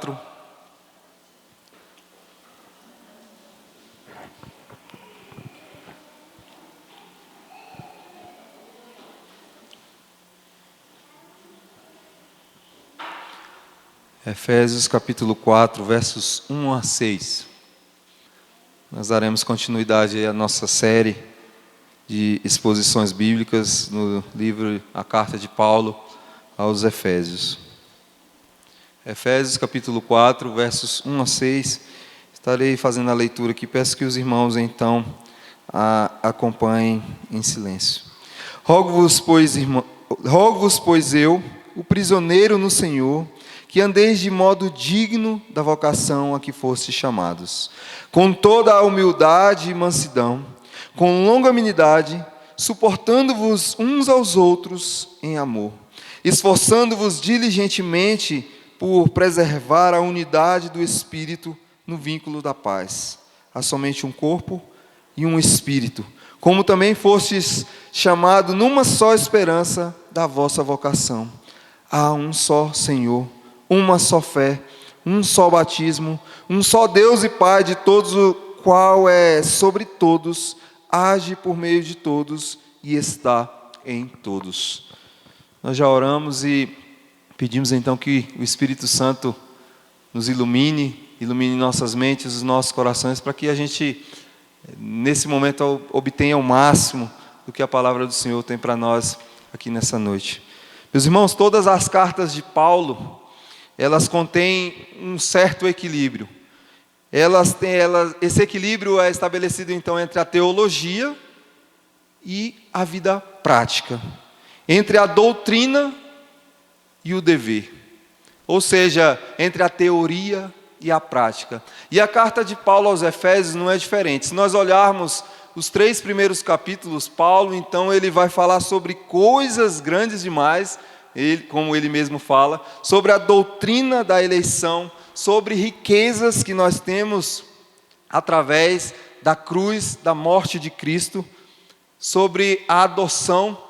4. Efésios capítulo 4, versos 1 a 6. Nós daremos continuidade à nossa série de exposições bíblicas no livro A Carta de Paulo aos Efésios. Efésios capítulo 4, versos 1 a 6. Estarei fazendo a leitura aqui. Peço que os irmãos então acompanhem em silêncio. Rogo-vos, pois eu, o prisioneiro no Senhor, que andeis de modo digno da vocação a que fostes chamados, com toda a humildade e mansidão, com longanimidade, suportando-vos uns aos outros em amor, esforçando-vos diligentemente por preservar a unidade do Espírito no vínculo da paz. Há somente um corpo e um Espírito, como também fostes chamados numa só esperança da vossa vocação. Há um só Senhor, uma só fé, um só batismo, um só Deus e Pai de todos, o qual é sobre todos, age por meio de todos e está em todos. Nós já oramos e pedimos então que o Espírito Santo nos ilumine nossas mentes, os nossos corações, para que a gente, nesse momento, obtenha o máximo do que a palavra do Senhor tem para nós aqui nessa noite. Meus irmãos, todas as cartas de Paulo, elas contêm um certo equilíbrio. Esse equilíbrio é estabelecido então entre a teologia e a vida prática, entre a doutrina e o dever, ou seja, entre a teoria e a prática. E a carta de Paulo aos Efésios não é diferente. Se nós olharmos os 3 primeiros capítulos, Paulo então ele vai falar sobre coisas grandes demais, como ele mesmo fala, sobre a doutrina da eleição, sobre riquezas que nós temos através da cruz, da morte de Cristo, sobre a adoção,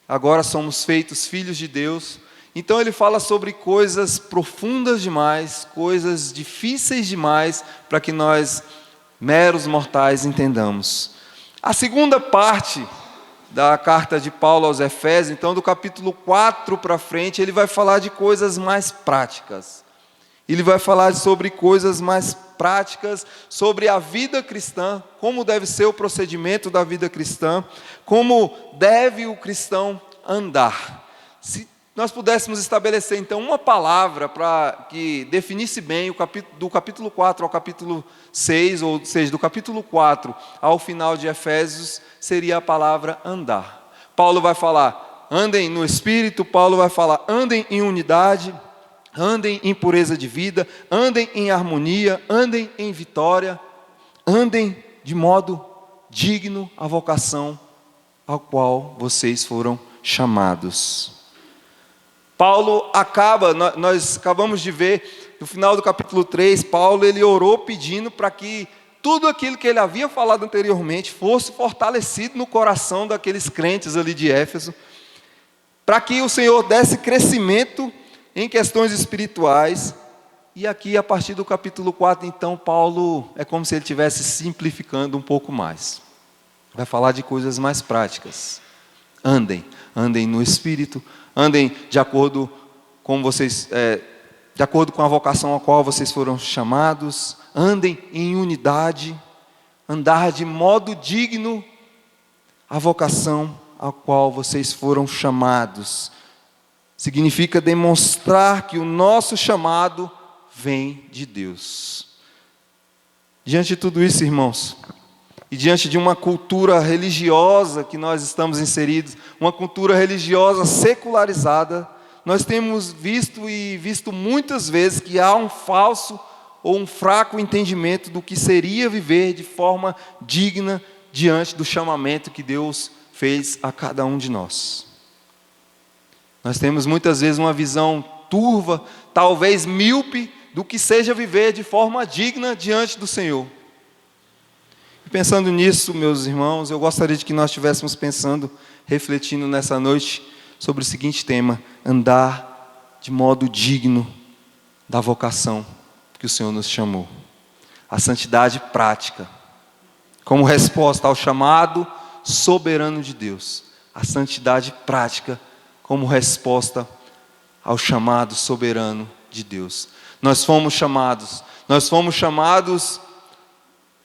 agora somos feitos filhos de Deus. Então ele fala sobre coisas profundas demais, coisas difíceis demais, para que nós, meros mortais, entendamos. A segunda parte da carta de Paulo aos Efésios, então do capítulo 4 para frente, ele vai falar de coisas mais práticas. Ele vai falar sobre coisas mais práticas, sobre a vida cristã, como deve ser o procedimento da vida cristã, como deve o cristão andar. Se nós pudéssemos estabelecer então uma palavra para que definisse bem do capítulo 4 ao capítulo 6, ou seja, do capítulo 4 ao final de Efésios, seria a palavra andar. Paulo vai falar, andem no Espírito. Paulo vai falar, andem em unidade, andem em pureza de vida, andem em harmonia, andem em vitória, andem de modo digno à vocação ao qual vocês foram chamados. Paulo nós acabamos de ver, no final do capítulo 3, Paulo ele orou pedindo para que tudo aquilo que ele havia falado anteriormente fosse fortalecido no coração daqueles crentes ali de Éfeso, para que o Senhor desse crescimento em questões espirituais. E aqui, a partir do capítulo 4, então, Paulo é como se ele estivesse simplificando um pouco mais. Vai falar de coisas mais práticas. Andem no Espírito, andem de acordo com a vocação a qual vocês foram chamados, andem em unidade, andar de modo digno à vocação a qual vocês foram chamados. Significa demonstrar que o nosso chamado vem de Deus. Diante de tudo isso, irmãos, e diante de uma cultura religiosa que nós estamos inseridos, uma cultura religiosa secularizada, nós temos visto muitas vezes que há um falso ou um fraco entendimento do que seria viver de forma digna diante do chamamento que Deus fez a cada um de nós. Nós temos muitas vezes uma visão turva, talvez míope, do que seja viver de forma digna diante do Senhor. E pensando nisso, meus irmãos, eu gostaria de que nós estivéssemos pensando, refletindo nessa noite sobre o seguinte tema: andar de modo digno da vocação que o Senhor nos chamou. A santidade prática, como resposta ao chamado soberano de Deus. A santidade prática, como resposta ao chamado soberano de Deus. Nós fomos chamados,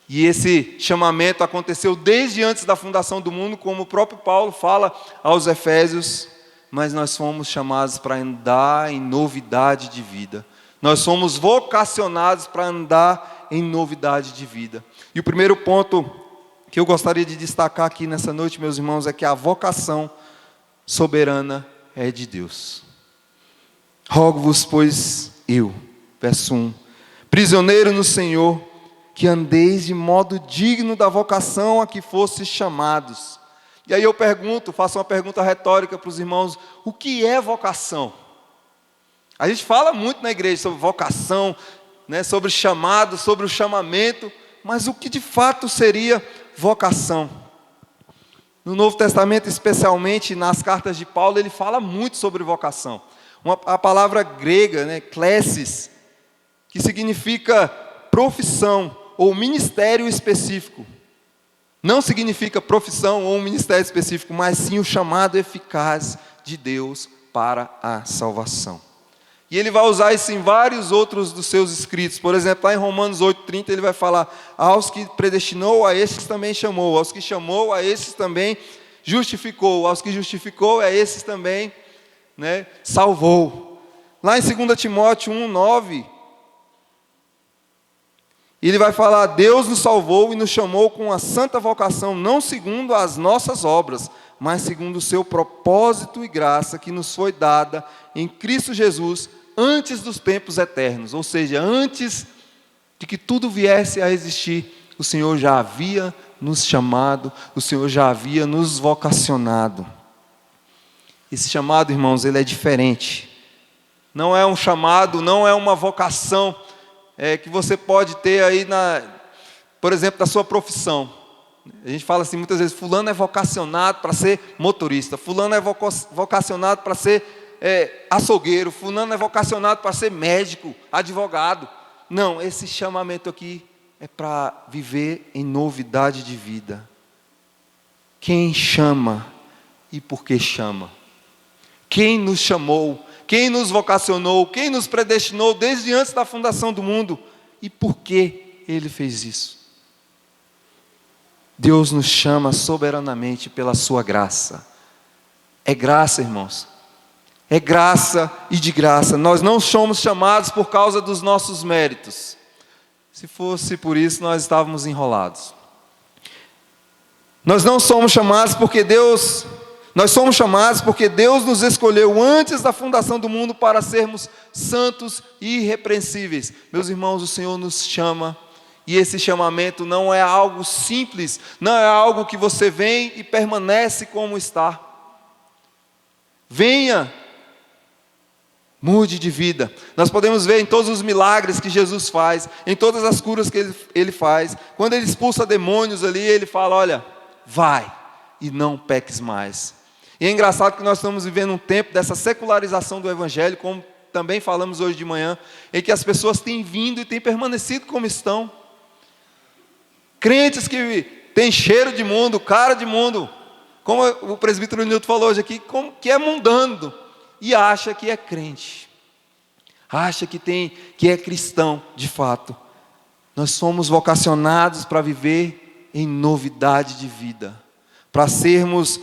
e esse chamamento aconteceu desde antes da fundação do mundo, como o próprio Paulo fala aos Efésios, mas nós fomos chamados para andar em novidade de vida. Nós somos vocacionados para andar em novidade de vida. E o primeiro ponto que eu gostaria de destacar aqui nessa noite, meus irmãos, é que a vocação soberana é de Deus. Rogo-vos, pois, eu, verso 1, prisioneiro no Senhor, que andeis de modo digno da vocação a que fostes chamados. E aí eu faço uma pergunta retórica para os irmãos: o que é vocação? A gente fala muito na igreja sobre vocação, né, sobre chamado, sobre o chamamento, mas o que de fato seria vocação? No Novo Testamento, especialmente nas cartas de Paulo, ele fala muito sobre vocação. A palavra grega, né, klesis, que significa profissão ou ministério específico. Não significa profissão ou um ministério específico, mas sim o chamado eficaz de Deus para a salvação. E ele vai usar isso em vários outros dos seus escritos. Por exemplo, lá em Romanos 8,30, ele vai falar: aos que predestinou, a esses também chamou. Aos que chamou, a esses também justificou. Aos que justificou, a esses também, né, salvou. Lá em 2 Timóteo 1,9, ele vai falar: Deus nos salvou e nos chamou com a santa vocação, não segundo as nossas obras, mas segundo o seu propósito e graça que nos foi dada em Cristo Jesus antes dos tempos eternos. Ou seja, antes de que tudo viesse a existir, o Senhor já havia nos chamado, o Senhor já havia nos vocacionado. Esse chamado, irmãos, ele é diferente. Não é um chamado, não é uma vocação que você pode ter aí, por exemplo, da sua profissão. A gente fala assim muitas vezes: fulano é vocacionado para ser motorista, fulano é vocacionado para ser açougueiro, fulano é vocacionado para ser médico, advogado. Não, esse chamamento aqui é para viver em novidade de vida. Quem chama e por que chama? Quem nos chamou? Quem nos vocacionou? Quem nos predestinou desde antes da fundação do mundo? E por que Ele fez isso? Deus nos chama soberanamente pela sua graça. É graça, irmãos. É graça e de graça. Nós não somos chamados por causa dos nossos méritos. Se fosse por isso, nós estávamos enrolados. Nós não somos chamados porque Deus... Nós somos chamados porque Deus nos escolheu antes da fundação do mundo para sermos santos e irrepreensíveis. Meus irmãos, o Senhor nos chama, e esse chamamento não é algo simples, não é algo que você vem e permanece como está. Venha, mude de vida. Nós podemos ver em todos os milagres que Jesus faz, em todas as curas que Ele faz. Quando Ele expulsa demônios ali, Ele fala: olha, vai e não peques mais. E é engraçado que nós estamos vivendo um tempo dessa secularização do Evangelho, como também falamos hoje de manhã, em que as pessoas têm vindo e têm permanecido como estão. Crentes que têm cheiro de mundo, cara de mundo, como o presbítero Nilton falou hoje aqui, que é mundano, e acha que é crente, acha que é cristão de fato. Nós somos vocacionados para viver em novidade de vida, para sermos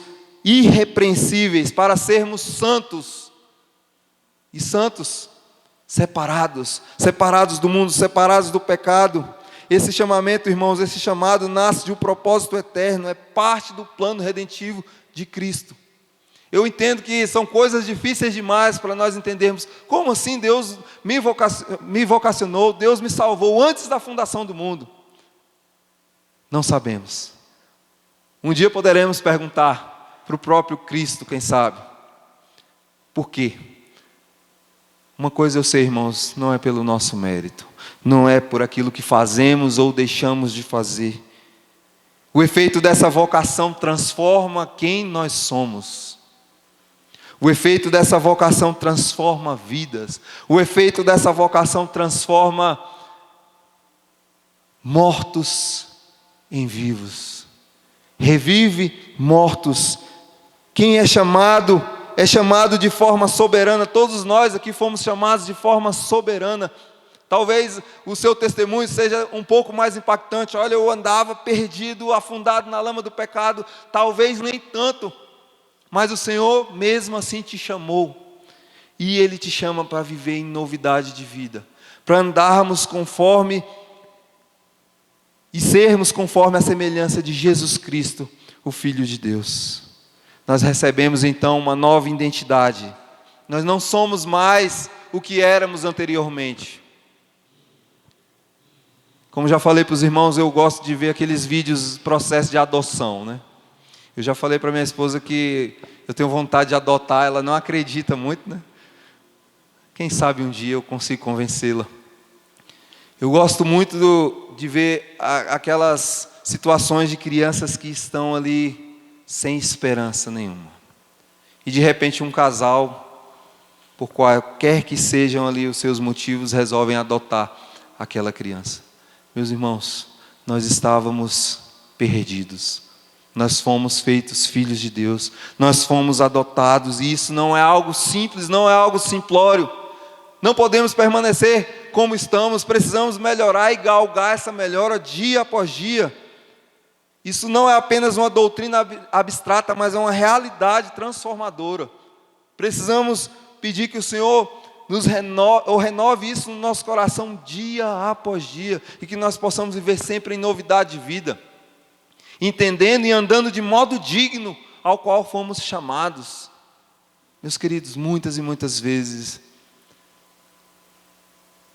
irrepreensíveis, para sermos santos. E santos, separados do mundo, separados do pecado. Esse chamamento, irmãos, esse chamado nasce de um propósito eterno, é parte do plano redentivo de Cristo. Eu entendo que são coisas difíceis demais para nós entendermos. Como assim Deus me vocacionou, Deus me salvou antes da fundação do mundo? Não sabemos. Um dia poderemos perguntar para o próprio Cristo, quem sabe. Por quê? Uma coisa eu sei, irmãos, não é pelo nosso mérito, não é por aquilo que fazemos ou deixamos de fazer. O efeito dessa vocação transforma quem nós somos. O efeito dessa vocação transforma vidas. O efeito dessa vocação transforma mortos em vivos. Revive mortos. Quem é chamado de forma soberana. Todos nós aqui fomos chamados de forma soberana. Talvez o seu testemunho seja um pouco mais impactante. Olha, eu andava perdido, afundado na lama do pecado. Talvez nem tanto. Mas o Senhor mesmo assim te chamou. E Ele te chama para viver em novidade de vida. Para andarmos conforme e sermos conforme a semelhança de Jesus Cristo, o Filho de Deus. Nós recebemos então uma nova identidade. Nós não somos mais o que éramos anteriormente. Como já falei para os irmãos, eu gosto de ver aqueles vídeos, processo de adoção, né? Eu já falei para minha esposa que eu tenho vontade de adotar, ela não acredita muito, né? Quem sabe um dia eu consigo convencê-la. Eu gosto muito de ver aquelas situações de crianças que estão ali sem esperança nenhuma. E de repente um casal, por qualquer que sejam ali os seus motivos, resolvem adotar aquela criança. Meus irmãos, nós estávamos perdidos. Nós fomos feitos filhos de Deus. Nós fomos adotados. E isso não é algo simples, não é algo simplório. Não podemos permanecer como estamos. Precisamos melhorar e galgar essa melhora dia após dia. Isso não é apenas uma doutrina abstrata, mas é uma realidade transformadora. Precisamos pedir que o Senhor nos renove isso no nosso coração dia após dia, e que nós possamos viver sempre em novidade de vida, entendendo e andando de modo digno ao qual fomos chamados. Meus queridos, muitas e muitas vezes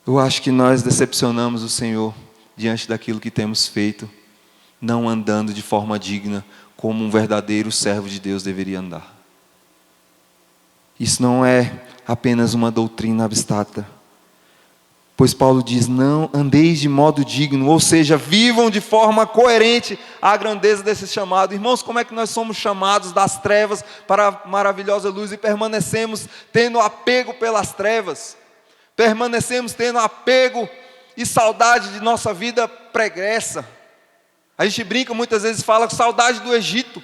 eu acho que nós decepcionamos o Senhor diante daquilo que temos feito, não andando de forma digna como um verdadeiro servo de Deus deveria andar. Isso não é apenas uma doutrina abstrata, pois Paulo diz: não andeis de modo digno, ou seja, vivam de forma coerente à grandeza desse chamado. Irmãos, como é que nós somos chamados das trevas para a maravilhosa luz e permanecemos tendo apego pelas trevas, permanecemos tendo apego e saudade de nossa vida pregressa? A gente brinca muitas vezes, fala com saudade do Egito.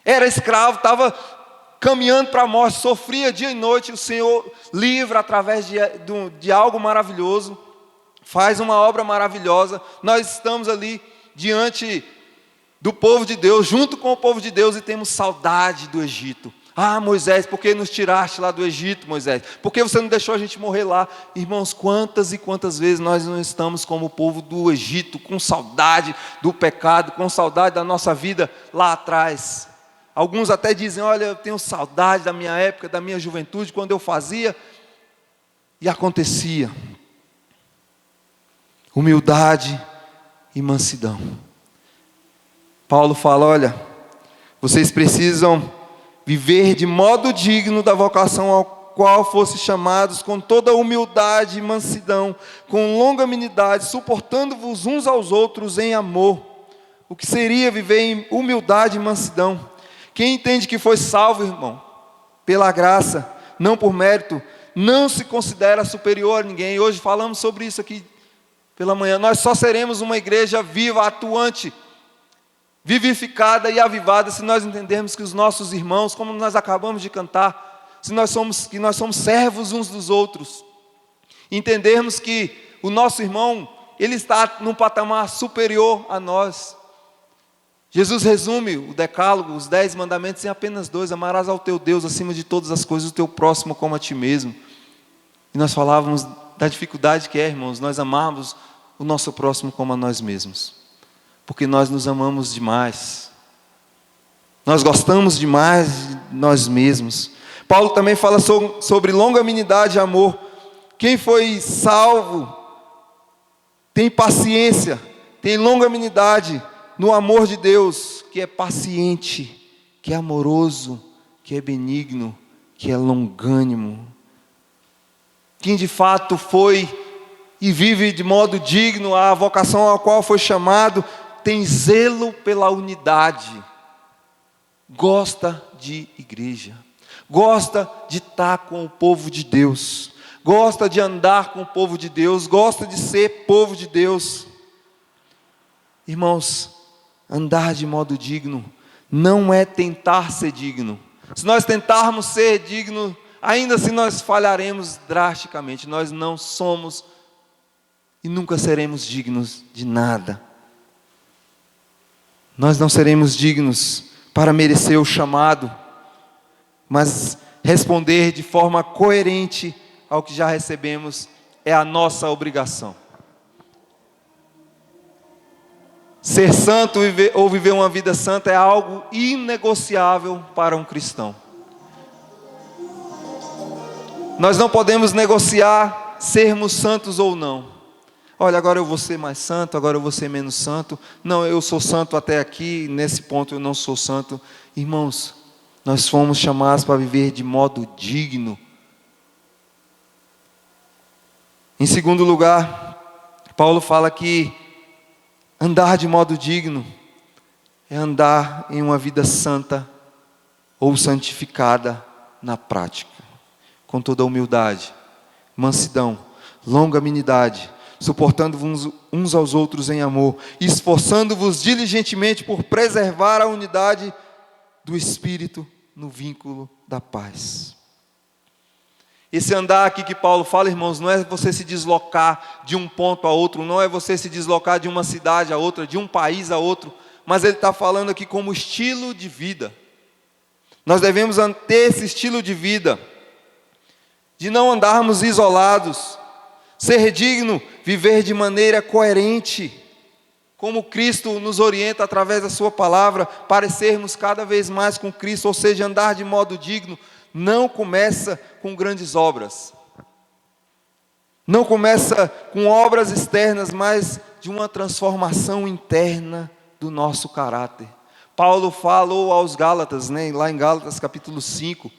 Era escravo, estava caminhando para a morte, sofria dia e noite. O Senhor livra através de algo maravilhoso, faz uma obra maravilhosa. Nós estamos ali diante do povo de Deus, junto com o povo de Deus, e temos saudade do Egito. Ah, Moisés, por que nos tiraste lá do Egito, Moisés? Por que você não deixou a gente morrer lá? Irmãos, quantas e quantas vezes nós não estamos como o povo do Egito, com saudade do pecado, com saudade da nossa vida lá atrás. Alguns até dizem: olha, eu tenho saudade da minha época, da minha juventude, quando eu fazia e acontecia. Humildade e mansidão. Paulo fala: olha, vocês precisam viver de modo digno da vocação ao qual fossem chamados, com toda humildade e mansidão, com longanimidade, suportando-vos uns aos outros em amor. O que seria viver em humildade e mansidão? Quem entende que foi salvo, irmão, pela graça, não por mérito, não se considera superior a ninguém. Hoje falamos sobre isso aqui pela manhã. Nós só seremos uma igreja viva, atuante, vivificada e avivada, se nós entendermos que os nossos irmãos, como nós acabamos de cantar, que nós somos servos uns dos outros. Entendermos que o nosso irmão, ele está num patamar superior a nós. Jesus resume o decálogo, os 10 mandamentos, em apenas 2: amarás ao teu Deus acima de todas as coisas, o teu próximo como a ti mesmo. E nós falávamos da dificuldade que é, irmãos, nós amarmos o nosso próximo como a nós mesmos, porque nós nos amamos demais, nós gostamos demais de nós mesmos. Paulo também fala sobre longanimidade e amor. Quem foi salvo tem paciência, tem longanimidade no amor de Deus, que é paciente, que é amoroso, que é benigno, que é longânimo. Quem de fato foi e vive de modo digno à vocação a qual foi chamado, tem zelo pela unidade, gosta de igreja, gosta de estar com o povo de Deus, gosta de andar com o povo de Deus, gosta de ser povo de Deus. Irmãos, andar de modo digno não é tentar ser digno. Se nós tentarmos ser digno, ainda assim nós falharemos drasticamente. Nós não somos e nunca seremos dignos de nada. Nós não seremos dignos para merecer o chamado, mas responder de forma coerente ao que já recebemos é a nossa obrigação. Ser santo ou viver uma vida santa é algo inegociável para um cristão. Nós não podemos negociar sermos santos ou não. Olha, agora eu vou ser mais santo, agora eu vou ser menos santo. Não, eu sou santo até aqui, nesse ponto eu não sou santo. Irmãos, nós fomos chamados para viver de modo digno. Em segundo lugar, Paulo fala que andar de modo digno é andar em uma vida santa ou santificada na prática, com toda humildade, mansidão, longanimidade, suportando-vos uns aos outros em amor, esforçando-vos diligentemente por preservar a unidade do Espírito no vínculo da paz. Esse andar aqui que Paulo fala, irmãos, não é você se deslocar de um ponto a outro, não é você se deslocar de uma cidade a outra, de um país a outro, mas ele está falando aqui como estilo de vida. Nós devemos ter esse estilo de vida, de não andarmos isolados, ser digno, viver de maneira coerente, como Cristo nos orienta através da sua palavra, parecermos cada vez mais com Cristo, ou seja, andar de modo digno, não começa com grandes obras, não começa com obras externas, mas de uma transformação interna do nosso caráter. Paulo falou aos Gálatas, lá em Gálatas capítulo 5,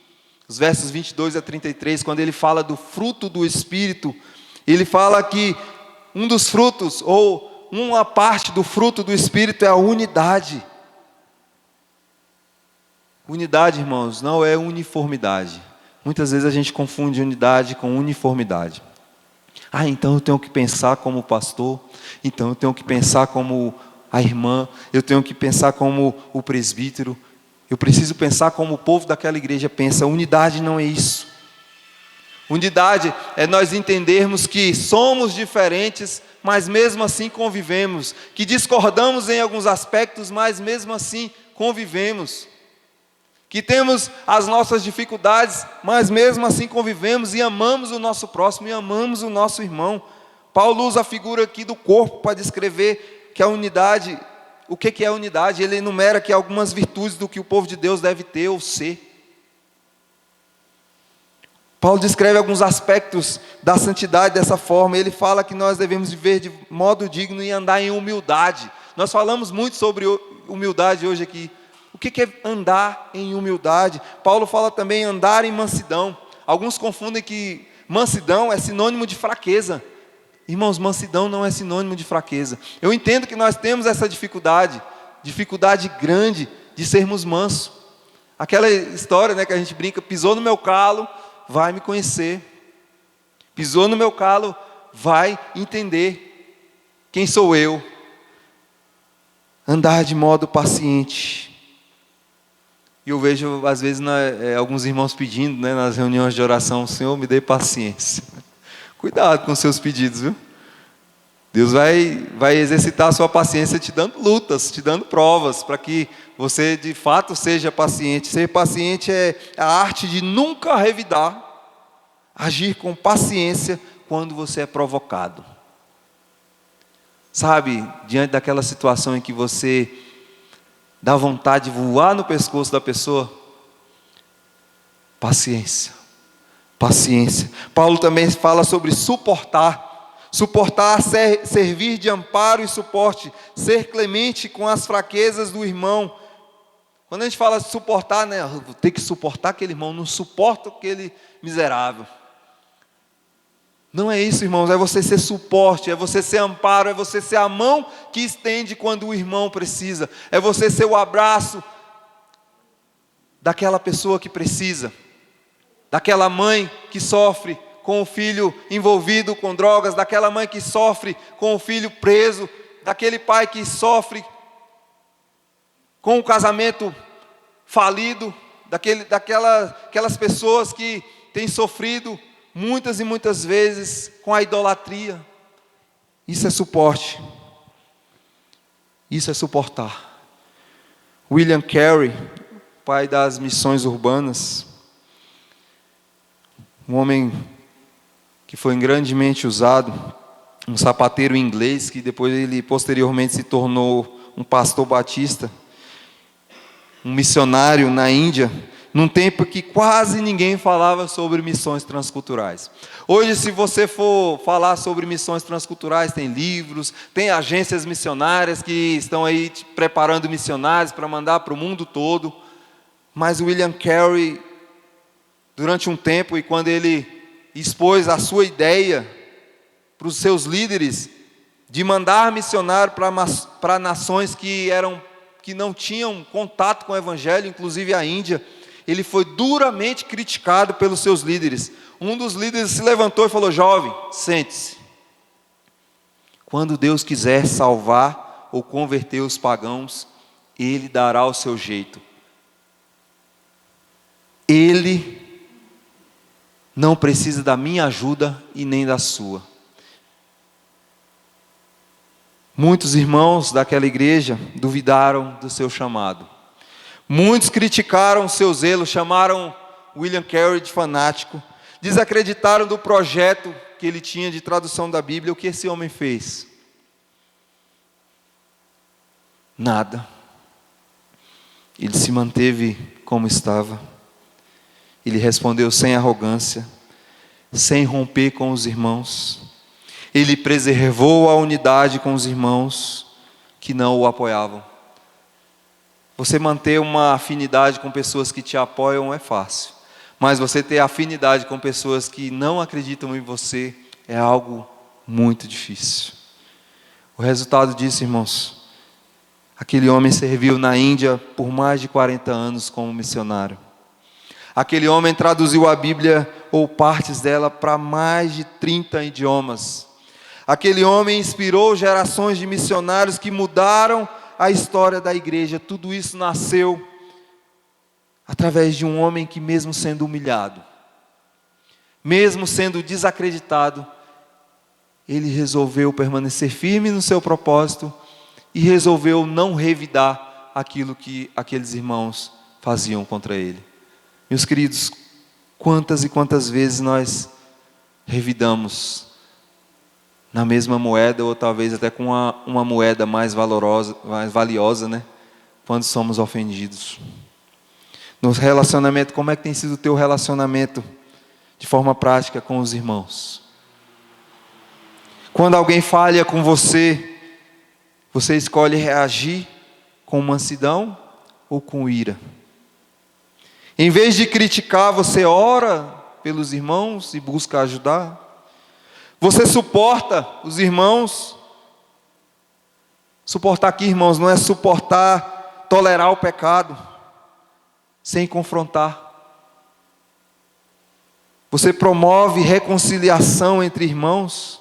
os versos 22 a 33, quando ele fala do fruto do Espírito, ele fala que um dos frutos, ou uma parte do fruto do Espírito é a unidade. Unidade, irmãos, não é uniformidade. Muitas vezes a gente confunde unidade com uniformidade. Então eu tenho que pensar como o pastor, então eu tenho que pensar como a irmã, eu tenho que pensar como o presbítero, eu preciso pensar como o povo daquela igreja pensa. Unidade não é isso. Unidade é nós entendermos que somos diferentes, mas mesmo assim convivemos, que discordamos em alguns aspectos, mas mesmo assim convivemos, que temos as nossas dificuldades, mas mesmo assim convivemos e amamos o nosso próximo e amamos o nosso irmão. Paulo usa a figura aqui do corpo para descrever que a unidade, o que é a unidade? Ele enumera aqui algumas virtudes do que o povo de Deus deve ter ou ser. Paulo descreve alguns aspectos da santidade dessa forma. Ele fala que nós devemos viver de modo digno e andar em humildade. Nós falamos muito sobre humildade hoje aqui. O que é andar em humildade? Paulo fala também andar em mansidão. Alguns confundem que mansidão é sinônimo de fraqueza. Irmãos, mansidão não é sinônimo de fraqueza. Eu entendo que nós temos essa dificuldade grande de sermos mansos. Aquela história, que a gente brinca, pisou no meu calo, vai me conhecer. Pisou no meu calo, vai entender quem sou eu. Andar de modo paciente. E eu vejo, às vezes, alguns irmãos pedindo, nas reuniões de oração, Senhor, me dê paciência. Cuidado com seus pedidos, viu? Deus vai exercitar a sua paciência te dando lutas, te dando provas, para que você de fato seja paciente. Ser paciente é a arte de nunca revidar, agir com paciência quando você é provocado. Sabe, diante daquela situação em que você dá vontade de voar no pescoço da pessoa, paciência, paciência. Paulo também fala sobre suportar. Suportar, servir de amparo e suporte, ser clemente com as fraquezas do irmão. Quando a gente fala de suportar, vou ter que suportar aquele irmão, não suporto aquele miserável. Não é isso, irmãos, é você ser suporte, é você ser amparo, é você ser a mão que estende quando o irmão precisa, é você ser o abraço daquela pessoa que precisa. daquela mãe que sofre com o filho envolvido com drogas, daquela mãe que sofre com o filho preso, daquele pai que sofre com o casamento falido, daquelas pessoas que têm sofrido muitas e muitas vezes com a idolatria. Isso é suporte. Isso é suportar. William Carey, pai das missões urbanas, um homem que foi grandemente usado, um sapateiro inglês, que depois ele posteriormente se tornou um pastor batista, um missionário na Índia, num tempo que quase ninguém falava sobre missões transculturais. Hoje, se você for falar sobre missões transculturais, tem livros, tem agências missionárias que estão aí preparando missionários para mandar para o mundo todo. Mas William Carey, durante um tempo, e quando ele expôs a sua ideia para os seus líderes, de mandar missionário para nações que não tinham contato com o Evangelho, inclusive a Índia, ele foi duramente criticado pelos seus líderes. Um dos líderes se levantou e falou: jovem, sente-se. Quando Deus quiser salvar ou converter os pagãos, Ele dará o seu jeito. Ele não precisa da minha ajuda e nem da sua. Muitos irmãos daquela igreja duvidaram do seu chamado. Muitos criticaram o seu zelo, chamaram William Carey de fanático, desacreditaram do projeto que ele tinha de tradução da Bíblia. O que esse homem fez? Nada. Ele se manteve como estava. Ele respondeu sem arrogância, sem romper com os irmãos. Ele preservou a unidade com os irmãos que não o apoiavam. Você manter uma afinidade com pessoas que te apoiam é fácil, mas você ter afinidade com pessoas que não acreditam em você é algo muito difícil. O resultado disso, irmãos, aquele homem serviu na Índia por mais de 40 anos como missionário. Aquele homem traduziu a Bíblia ou partes dela para mais de 30 idiomas. Aquele homem inspirou gerações de missionários que mudaram a história da igreja. Tudo isso nasceu através de um homem que, mesmo sendo humilhado, mesmo sendo desacreditado, ele resolveu permanecer firme no seu propósito e resolveu não revidar aquilo que aqueles irmãos faziam contra ele. Meus queridos, quantas e quantas vezes nós revidamos na mesma moeda, ou talvez até com uma moeda mais valiosa, né? Quando somos ofendidos. No relacionamento, como é que tem sido o teu relacionamento de forma prática com os irmãos? Quando alguém falha com você, você escolhe reagir com mansidão ou com ira? Em vez de criticar, você ora pelos irmãos e busca ajudar? Você suporta os irmãos? Suportar aqui, irmãos, não é suportar, tolerar o pecado, sem confrontar. Você promove reconciliação entre irmãos,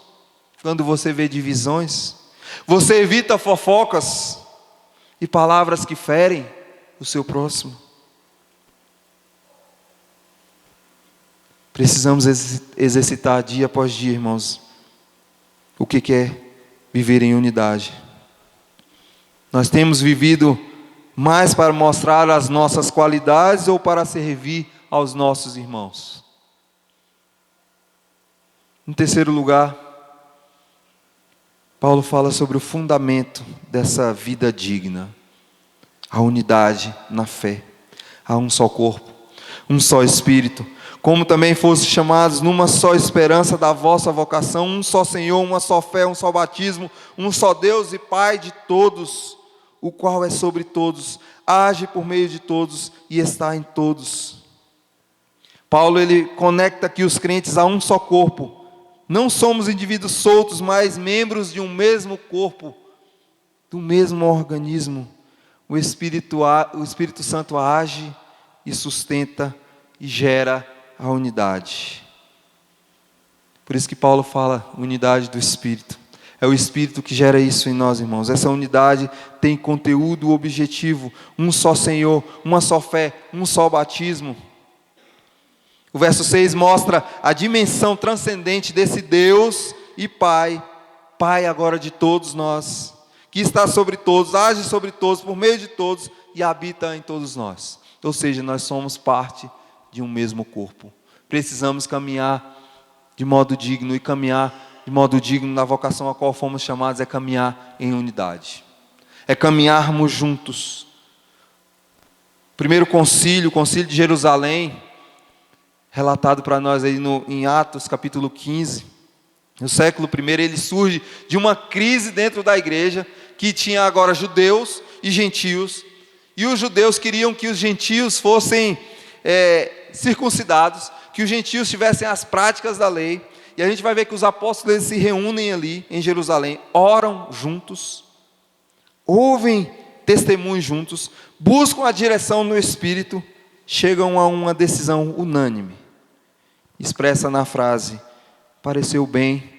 quando você vê divisões. Você evita fofocas e palavras que ferem o seu próximo. Precisamos exercitar dia após dia, irmãos, o que é viver em unidade. Nós temos vivido mais para mostrar as nossas qualidades ou para servir aos nossos irmãos? Em terceiro lugar, Paulo fala sobre o fundamento dessa vida digna, a unidade na fé. Há um só corpo, um só Espírito, como também fossem chamados numa só esperança da vossa vocação, um só Senhor, uma só fé, um só batismo, um só Deus e Pai de todos, o qual é sobre todos, age por meio de todos e está em todos. Paulo, ele conecta aqui os crentes a um só corpo. Não somos indivíduos soltos, mas membros de um mesmo corpo, do mesmo organismo. O Espírito Santo age e sustenta e gera a unidade. Por isso que Paulo fala unidade do Espírito. É o Espírito que gera isso em nós, irmãos. Essa unidade tem conteúdo objetivo, um só Senhor, uma só fé, um só batismo. O verso 6 mostra a dimensão transcendente desse Deus e Pai, Pai agora de todos nós, que está sobre todos, age sobre todos, por meio de todos e habita em todos nós. Ou seja, nós somos parte de um mesmo corpo. Precisamos caminhar de modo digno, e caminhar de modo digno na vocação a qual fomos chamados é caminhar em unidade. É caminharmos juntos. Primeiro concílio, o concílio de Jerusalém, relatado para nós aí em Atos capítulo 15. No século I, ele surge de uma crise dentro da igreja, que tinha agora judeus e gentios, e os judeus queriam que os gentios fossem circuncidados, que os gentios tivessem as práticas da lei. E a gente vai ver que os apóstolos eles se reúnem ali em Jerusalém, oram juntos, ouvem testemunhos juntos, buscam a direção no Espírito, chegam a uma decisão unânime, expressa na frase: pareceu bem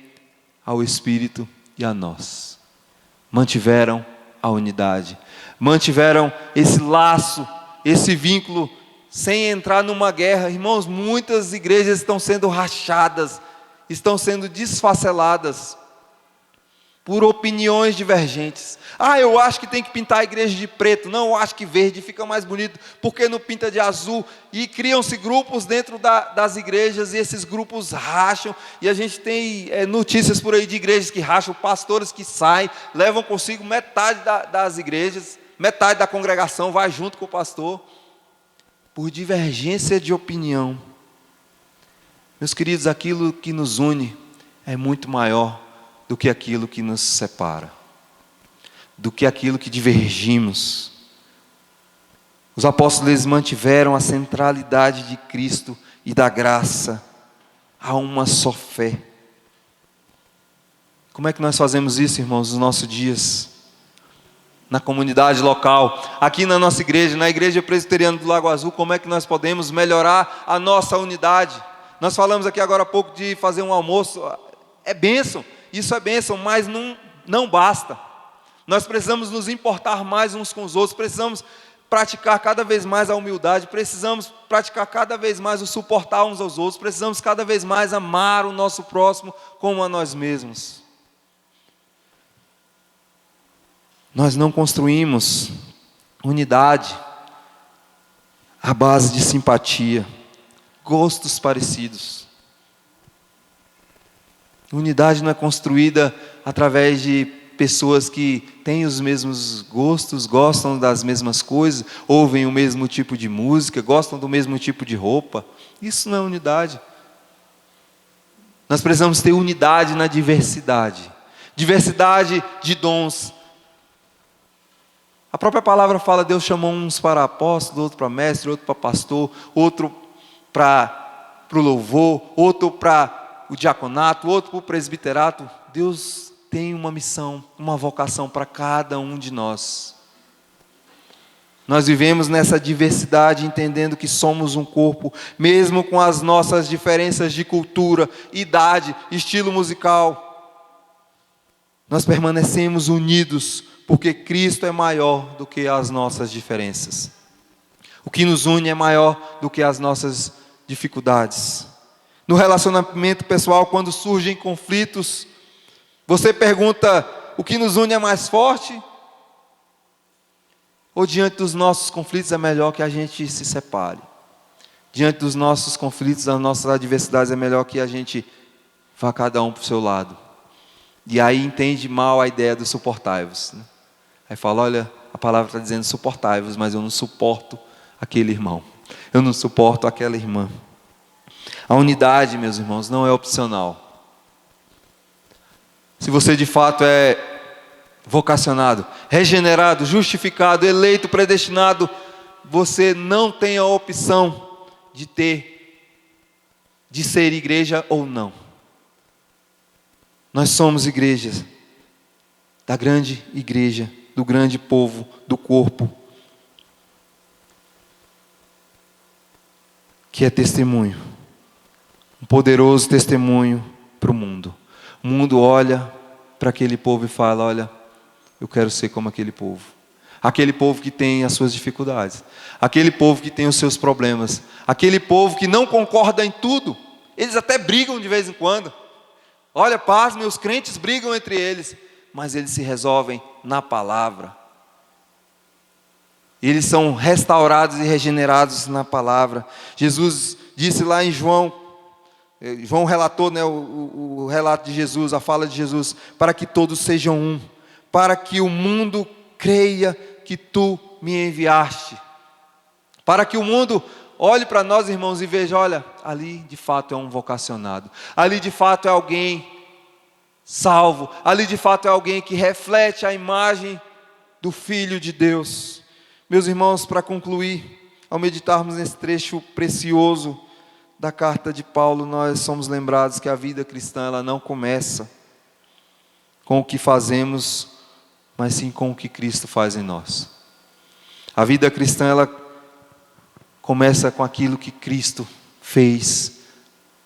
ao Espírito e a nós. Mantiveram a unidade, mantiveram esse laço, esse vínculo, sem entrar numa guerra. Irmãos, muitas igrejas estão sendo rachadas, estão sendo desfaceladas por opiniões divergentes. Eu acho que tem que pintar a igreja de preto. Não, eu acho que verde fica mais bonito. Por que não pinta de azul? E criam-se grupos dentro das igrejas, e esses grupos racham. E a gente tem notícias por aí de igrejas que racham, pastores que saem, levam consigo metade das igrejas, metade da congregação vai junto com o pastor, por divergência de opinião. Meus queridos, aquilo que nos une é muito maior do que aquilo que nos separa, do que aquilo que divergimos. Os apóstolos eles mantiveram a centralidade de Cristo e da graça a uma só fé. Como é que nós fazemos isso, irmãos, nos nossos dias? Na comunidade local, aqui na nossa igreja, na Igreja Presbiteriana do Lago Azul, como é que nós podemos melhorar a nossa unidade? Nós falamos aqui agora há pouco de fazer um almoço. É bênção, isso é bênção, mas não basta. Nós precisamos nos importar mais uns com os outros, precisamos praticar cada vez mais a humildade, precisamos praticar cada vez mais o suportar uns aos outros, precisamos cada vez mais amar o nosso próximo como a nós mesmos. Nós não construímos unidade à base de simpatia, gostos parecidos. Unidade não é construída através de pessoas que têm os mesmos gostos, gostam das mesmas coisas, ouvem o mesmo tipo de música, gostam do mesmo tipo de roupa. Isso não é unidade. Nós precisamos ter unidade na diversidade. Diversidade de dons. A própria palavra fala, Deus chamou uns para apóstolo, outro para mestre, outro para pastor, outro para o louvor, outro para o diaconato, outro para o presbiterato. Deus tem uma missão, uma vocação para cada um de nós. Nós vivemos nessa diversidade, entendendo que somos um corpo, mesmo com as nossas diferenças de cultura, idade, estilo musical. Nós permanecemos unidos, porque Cristo é maior do que as nossas diferenças. O que nos une é maior do que as nossas dificuldades. No relacionamento pessoal, quando surgem conflitos, você pergunta, o que nos une é mais forte? Ou diante dos nossos conflitos é melhor que a gente se separe? Diante dos nossos conflitos, das nossas adversidades, é melhor que a gente vá cada um para o seu lado. E aí entende mal a ideia do suportai-vos, né? Aí fala, olha, a palavra está dizendo suportai-vos, mas eu não suporto aquele irmão. Eu não suporto aquela irmã. A unidade, meus irmãos, não é opcional. Se você de fato é vocacionado, regenerado, justificado, eleito, predestinado, você não tem a opção de ser igreja ou não. Nós somos igrejas, da grande igreja, do grande povo, do corpo, que é testemunho um poderoso testemunho para o mundo. O mundo olha para aquele povo e fala: olha, eu quero ser como aquele povo. Aquele povo que tem as suas dificuldades. Aquele povo que tem os seus problemas. Aquele povo que não concorda em tudo. Eles até brigam de vez em quando. Olha, paz, meus crentes brigam entre eles. Mas eles se resolvem na palavra. Eles são restaurados e regenerados na palavra. Jesus disse lá em João relatou, né, o relato de Jesus, a fala de Jesus: para que todos sejam um, para que o mundo creia que tu me enviaste, para que o mundo olhe para nós, irmãos, e veja: olha, ali de fato é um vocacionado, ali de fato é alguém salvo, ali de fato é alguém que reflete a imagem do Filho de Deus. Meus irmãos, para concluir, ao meditarmos nesse trecho precioso da carta de Paulo, nós somos lembrados que a vida cristã, ela não começa com o que fazemos, mas sim com o que Cristo faz em nós. A vida cristã, ela começa com aquilo que Cristo fez,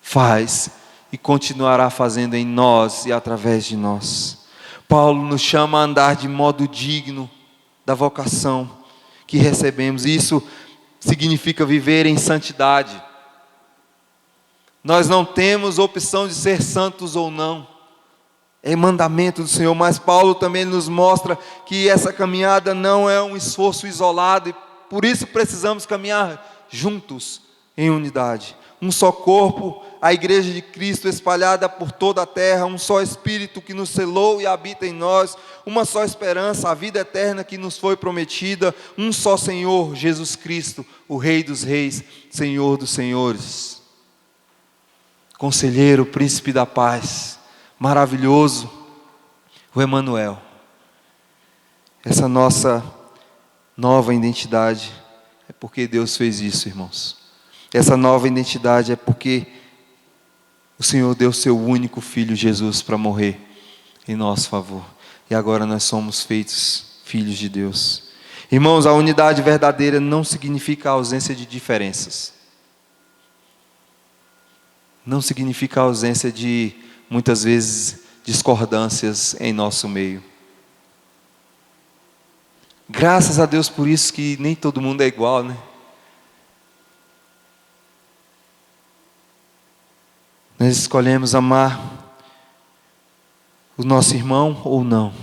faz e continuará fazendo em nós e através de nós. Paulo nos chama a andar de modo digno da vocação que recebemos. Isso significa viver em santidade. Nós não temos opção de ser santos ou não. É mandamento do Senhor, mas Paulo também nos mostra que essa caminhada não é um esforço isolado, e por isso precisamos caminhar juntos em unidade. Um só corpo, a igreja de Cristo espalhada por toda a terra, um só Espírito que nos selou e habita em nós, uma só esperança, a vida eterna que nos foi prometida, um só Senhor, Jesus Cristo, o Rei dos Reis, Senhor dos Senhores. Conselheiro, príncipe da paz, maravilhoso, o Emanuel. Essa nossa nova identidade é porque Deus fez isso, irmãos. Essa nova identidade é porque o Senhor deu seu único Filho Jesus para morrer em nosso favor. E agora nós somos feitos filhos de Deus. Irmãos, a unidade verdadeira não significa a ausência de diferenças. Não significa a ausência de, muitas vezes, discordâncias em nosso meio. Graças a Deus por isso que nem todo mundo é igual, né? Nós escolhemos amar o nosso irmão ou não.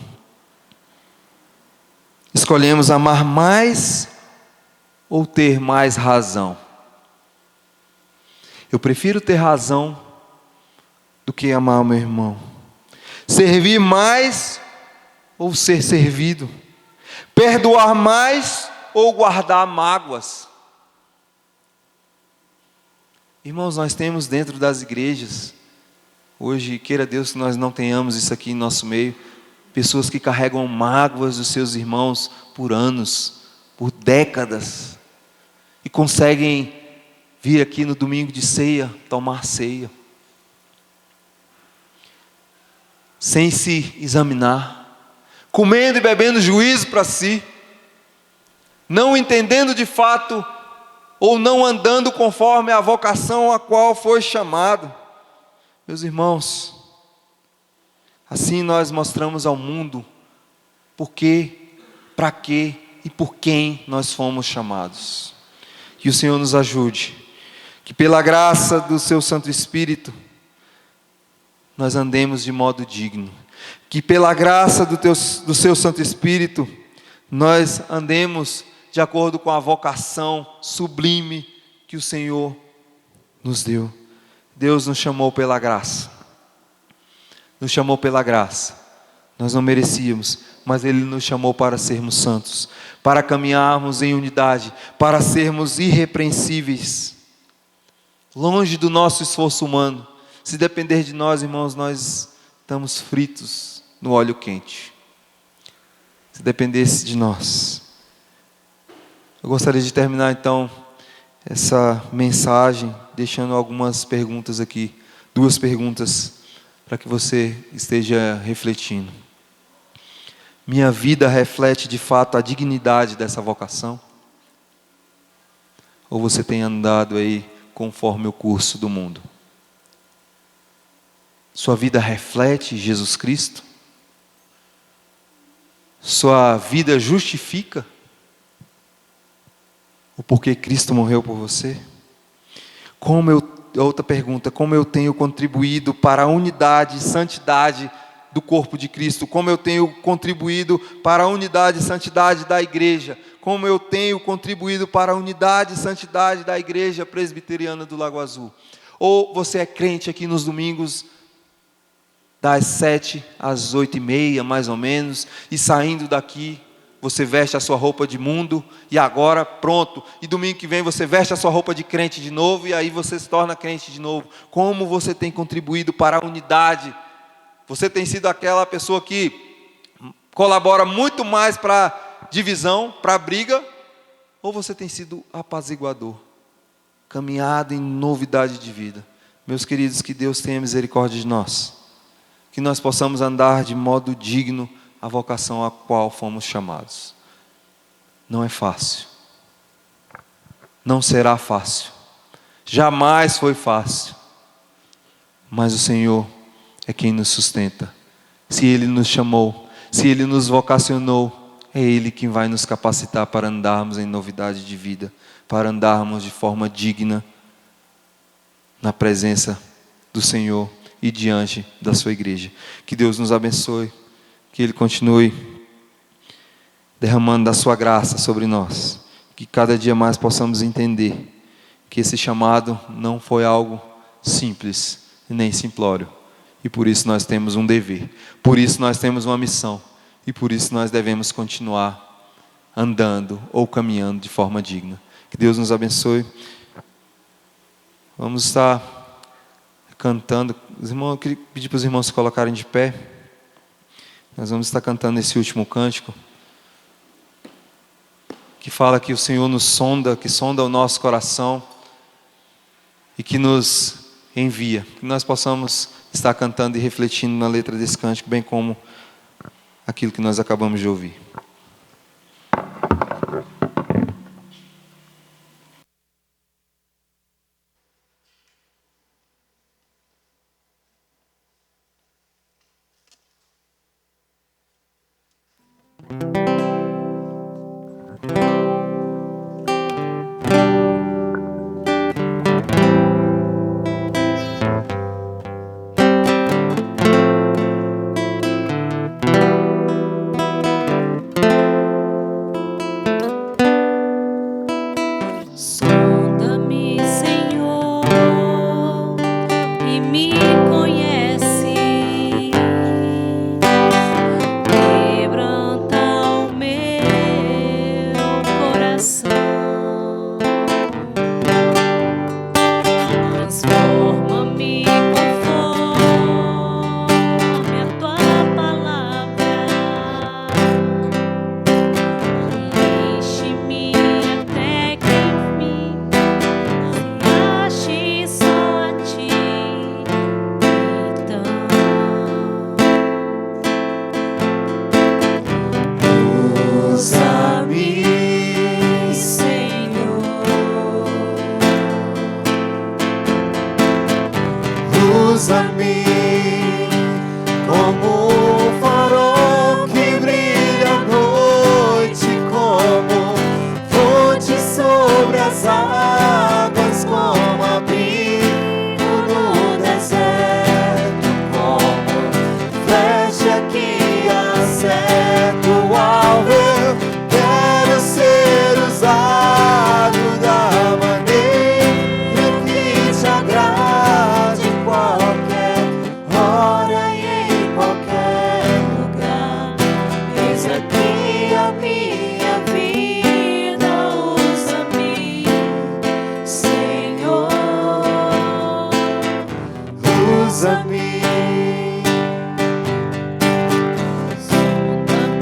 Escolhemos amar mais ou ter mais razão. Eu prefiro ter razão do que amar o meu irmão. Servir mais ou ser servido. Perdoar mais ou guardar mágoas. Irmãos, nós temos dentro das igrejas, hoje, queira Deus que nós não tenhamos isso aqui em nosso meio, pessoas que carregam mágoas dos seus irmãos por anos, por décadas, e conseguem vir aqui no domingo de ceia, tomar ceia, sem se examinar, comendo e bebendo juízo para si, não entendendo de fato, ou não andando conforme a vocação a qual foi chamado. Meus irmãos, assim nós mostramos ao mundo por quê, para quê e por quem nós fomos chamados. Que o Senhor nos ajude, que pela graça do seu Santo Espírito, nós andemos de modo digno, que pela graça do seu Santo Espírito, nós andemos de acordo com a vocação sublime que o Senhor nos deu. Deus nos chamou pela graça. Nos chamou pela graça. Nós não merecíamos, mas Ele nos chamou para sermos santos, para caminharmos em unidade, para sermos irrepreensíveis, longe do nosso esforço humano. Se depender de nós, irmãos, nós estamos fritos no óleo quente. Se dependesse de nós. Eu gostaria de terminar então essa mensagem deixando algumas perguntas aqui, 2 perguntas para que você esteja refletindo. Minha vida reflete de fato a dignidade dessa vocação? Ou você tem andado aí conforme o curso do mundo? Sua vida reflete Jesus Cristo? Sua vida justifica o porquê Cristo morreu por você? Outra pergunta, como eu tenho contribuído para a unidade e santidade do corpo de Cristo? Como eu tenho contribuído para a unidade e santidade da igreja? Como eu tenho contribuído para a unidade e santidade da igreja presbiteriana do Lago Azul? Ou você é crente aqui nos domingos, das 7 às 8h30, mais ou menos, e saindo daqui, você veste a sua roupa de mundo, e agora, pronto, e domingo que vem você veste a sua roupa de crente de novo, e aí você se torna crente de novo. Como você tem contribuído para a unidade? Você tem sido aquela pessoa que colabora muito mais para a divisão, para a briga, ou você tem sido apaziguador, caminhado em novidade de vida? Meus queridos, que Deus tenha misericórdia de nós, que nós possamos andar de modo digno a vocação a qual fomos chamados. Não é fácil, não será fácil, jamais foi fácil, mas o Senhor é quem nos sustenta. Se Ele nos chamou, se Ele nos vocacionou, é Ele quem vai nos capacitar para andarmos em novidade de vida, para andarmos de forma digna na presença do Senhor e diante da sua igreja. Que Deus nos abençoe, que Ele continue derramando da sua graça sobre nós, que cada dia mais possamos entender que esse chamado não foi algo simples nem simplório, e por isso nós temos um dever, por isso nós temos uma missão, e por isso nós devemos continuar andando ou caminhando de forma digna. Que Deus nos abençoe. Vamos estar cantando. Eu queria pedir para os irmãos se colocarem de pé. Nós vamos estar cantando esse último cântico, que fala que o Senhor nos sonda, que sonda o nosso coração e que nos envia. Que nós possamos estar cantando e refletindo na letra desse cântico, bem como aquilo que nós acabamos de ouvir. Sonda-me, Senhor, e me conhece. Quebranta o meu coração. Transforma-me conforme a tua palavra. Enche-me até que enfim se ache só a ti. Então, usa-me, Senhor, Usa-me como um farol que brilha à noite, como fonte sobre as águas, como abrigo no deserto, como flecha que acerta o alvo. Eu quero ser usado da maneira que te agrade, em qualquer hora e em qualquer lugar. Eis aqui a minha vida, usa-me, Senhor, usa-me. sonda-me,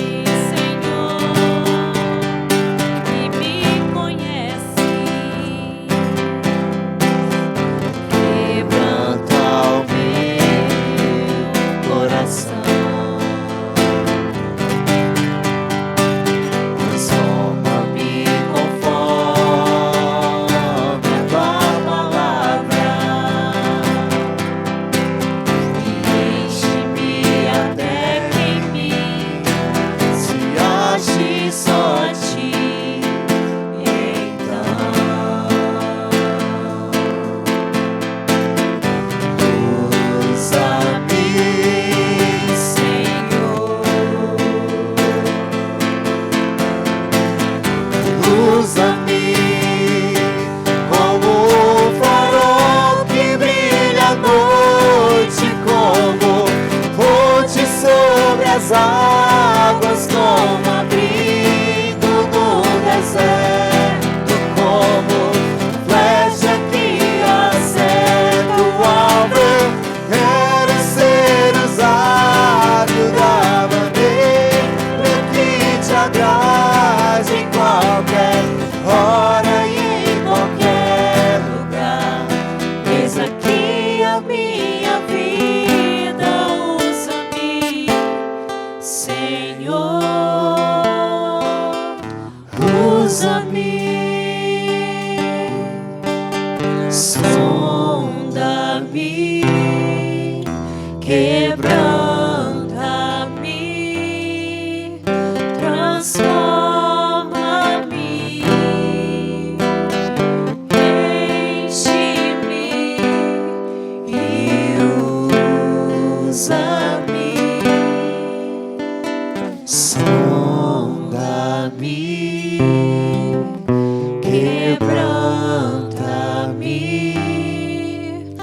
as águas como abrigo no deserto, como flecha que acerta o alvo. Quero ser usado da maneira que te agrade, em qualquer hora e em qualquer lugar. Eis aqui a minha vida, usa-me, Senhor, usa-me. Sonda-me, quebranta-me, transforma-me, enche-me e usa-me. Sonda-me, quebranta-me,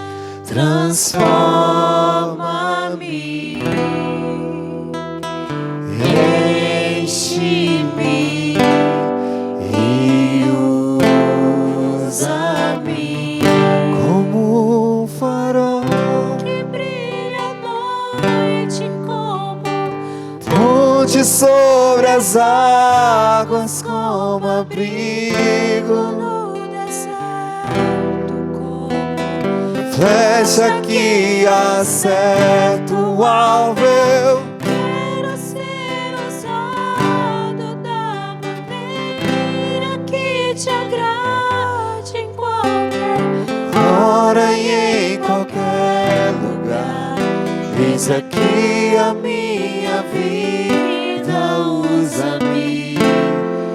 transforma-me, enche-me e usa-me como um farol. Que brilha à noite como Ponte sobre as águas como abrigo, no deserto, como flecha que acerta o alvo. Eu quero ser usado da maneira que te agrade, em qualquer hora e em qualquer lugar. Eis aqui a minha vida, usa-me,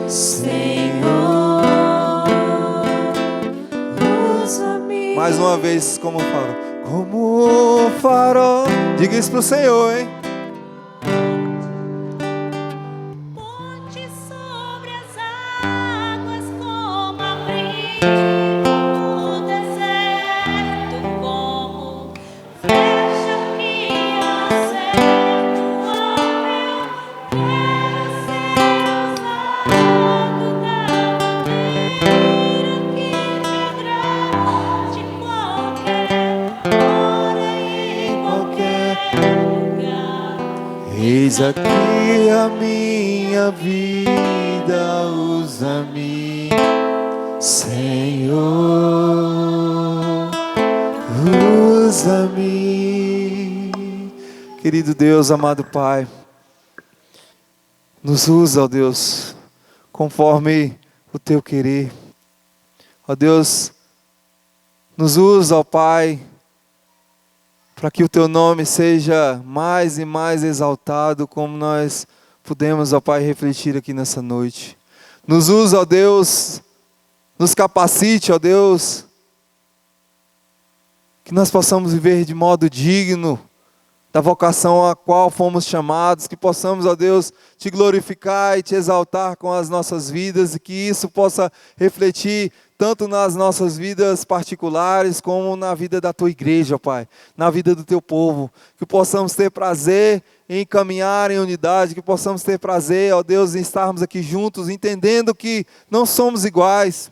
Senhor, usa-me. Mais uma vez, como farol. Como um farol. Diga isso pro Senhor, hein? Ponte sobre as águas como abrigo no deserto, como flecha que acerta o alvo. Eu quero ser usado da maneira que te agrade, em qualquer hora e em qualquer lugar. eis aqui a minha vida, usa-me, Senhor, usa-me. Querido Deus, amado Pai, nos usa, ó Deus, conforme o Teu querer. Ó Deus, nos usa, ó Pai, para que o Teu nome seja mais e mais exaltado, como nós pudemos, ó Pai, refletir aqui nessa noite. Nos usa, ó Deus, nos capacite, ó Deus, que nós possamos viver de modo digno da vocação a qual fomos chamados, que possamos, ó Deus, Te glorificar e Te exaltar com as nossas vidas, e que isso possa refletir tanto nas nossas vidas particulares, como na vida da Tua igreja, ó Pai, na vida do Teu povo, que possamos ter prazer em caminhar em unidade, que possamos ter prazer, ó Deus, em estarmos aqui juntos, entendendo que não somos iguais,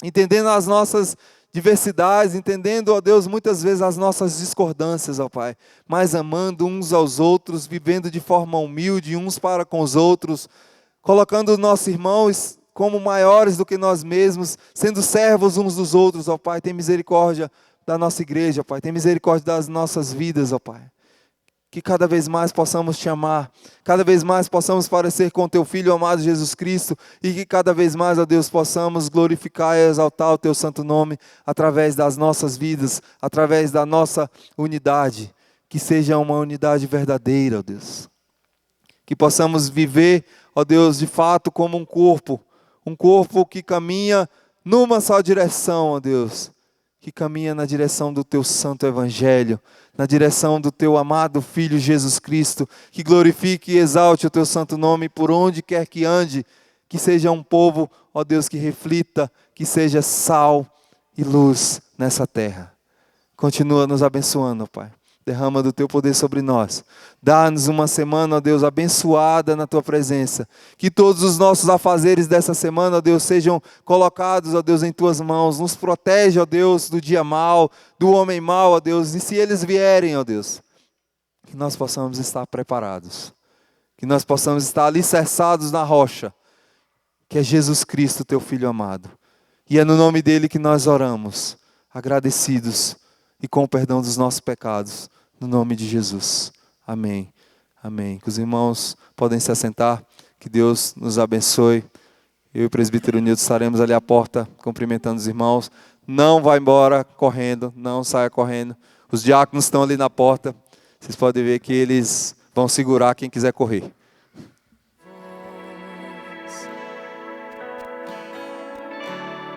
entendendo as nossas diversidades, entendendo, ó Deus, muitas vezes as nossas discordâncias, ó Pai, mas amando uns aos outros, vivendo de forma humilde uns para com os outros, colocando os nossos irmãos como maiores do que nós mesmos, sendo servos uns dos outros, ó Pai. Tem misericórdia da nossa igreja, ó Pai, tem misericórdia das nossas vidas, ó Pai. Que cada vez mais possamos Te amar, cada vez mais possamos parecer com Teu Filho amado Jesus Cristo, e que cada vez mais, ó Deus, possamos glorificar e exaltar o Teu santo nome, através das nossas vidas, através da nossa unidade, que seja uma unidade verdadeira, ó Deus. Que possamos viver, ó Deus, de fato como um corpo que caminha numa só direção, ó Deus, que caminha na direção do Teu santo evangelho, na direção do Teu amado Filho Jesus Cristo, que glorifique e exalte o Teu santo nome por onde quer que ande, que seja um povo, ó Deus, que reflita, que seja sal e luz nessa terra. Continua nos abençoando, Pai. Derrama do teu poder sobre nós. Dá-nos uma semana, ó Deus, abençoada na tua presença. Que todos os nossos afazeres dessa semana, ó Deus, sejam colocados, ó Deus, em tuas mãos. Nos protege, ó Deus, do dia mau, do homem mau, ó Deus. E se eles vierem, ó Deus, que nós possamos estar preparados. Que nós possamos estar alicerçados na rocha, que é Jesus Cristo, teu Filho amado. E é no nome dele que nós oramos, agradecidos e com o perdão dos nossos pecados, no nome de Jesus. Amém. Amém. Que os irmãos podem se assentar, que Deus nos abençoe. Eu e o presbítero Nilton estaremos ali à porta, cumprimentando os irmãos. Não vá embora correndo, não saia correndo. Os diáconos estão ali na porta, vocês podem ver que eles vão segurar quem quiser correr.